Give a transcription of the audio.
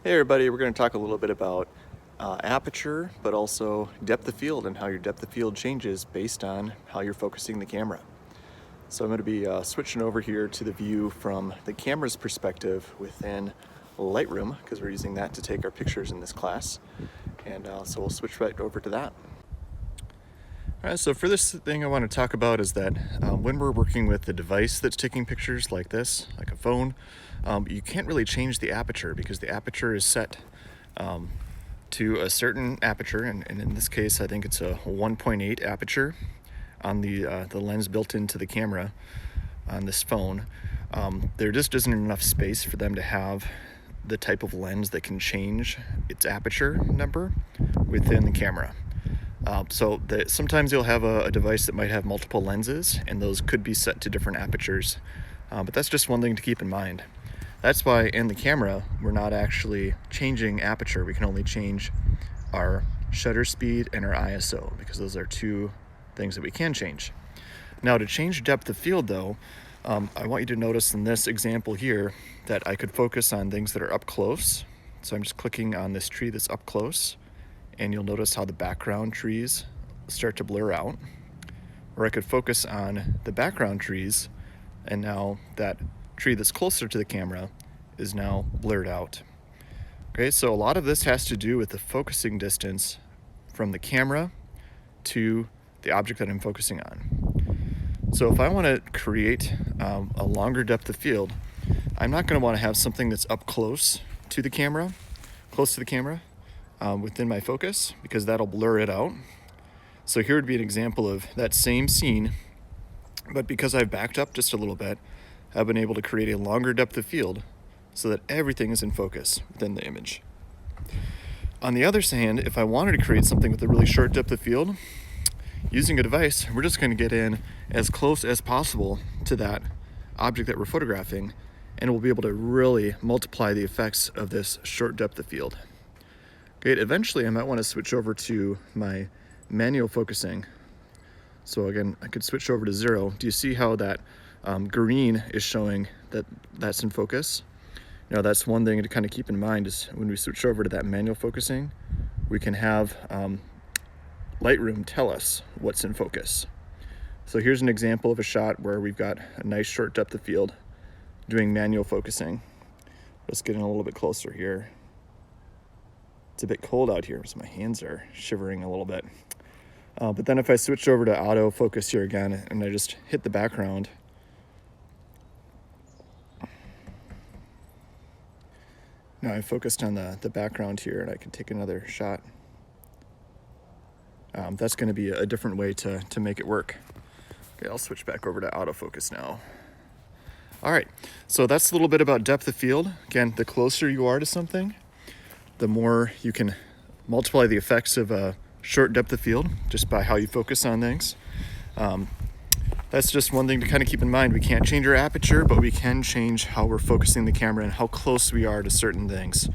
Hey everybody, we're going to talk a little bit about aperture, but also depth of field and how your depth of field changes based on how you're focusing the camera. So I'm going to be switching over here to the view from the camera's perspective within Lightroom, because we're using that to take our pictures in this class. And so we'll switch right over to that. All right, so for this thing I want to talk about is that when we're working with a device that's taking pictures like this, like a phone, you can't really change the aperture because the aperture is set to a certain aperture, and in this case I think it's a 1.8 aperture on the lens built into the camera on this phone. There just isn't enough space for them to have the type of lens that can change its aperture number within the camera. Sometimes you'll have a device that might have multiple lenses, and those could be set to different apertures, but that's just one thing to keep in mind. That's why in the camera we're not actually changing aperture. We can only change our shutter speed and our ISO, because those are two things that we can change. Now, to change depth of field though, I want you to notice in this example here that I could focus on things that are up close. So I'm just clicking on this tree that's up close, and you'll notice how the background trees start to blur out. Or I could focus on the background trees, and now that tree that's closer to the camera is now blurred out. Okay, so a lot of this has to do with the focusing distance from the camera to the object that I'm focusing on. So if I want to create a longer depth of field, I'm not going to want to have something that's up close to the camera, within my focus, because that'll blur it out. So here would be an example of that same scene, but because I've backed up just a little bit, I've been able to create a longer depth of field so that everything is in focus within the image. On the other hand, if I wanted to create something with a really short depth of field, using a device, we're just going to get in as close as possible to that object that we're photographing, and we'll be able to really multiply the effects of this short depth of field. Okay, eventually I might want to switch over to my manual focusing. So again, I could switch over to 0. Do you see how that green is showing that that's in focus? Now that's one thing to kind of keep in mind, is when we switch over to that manual focusing, we can have Lightroom tell us what's in focus. So here's an example of a shot where we've got a nice short depth of field doing manual focusing. Let's get in a little bit closer here. It's a bit cold out here, so my hands are shivering a little bit. But then if I switch over to auto focus here again, and I just hit the background, now I focused on the background here, and I can take another shot. That's going to be a different way to make it work. Okay, I'll switch back over to autofocus now. All right, so that's a little bit about depth of field. Again, the closer you are to something, the more you can multiply the effects of a short depth of field just by how you focus on things. That's just one thing to kind of keep in mind. We can't change our aperture, but we can change how we're focusing the camera and how close we are to certain things.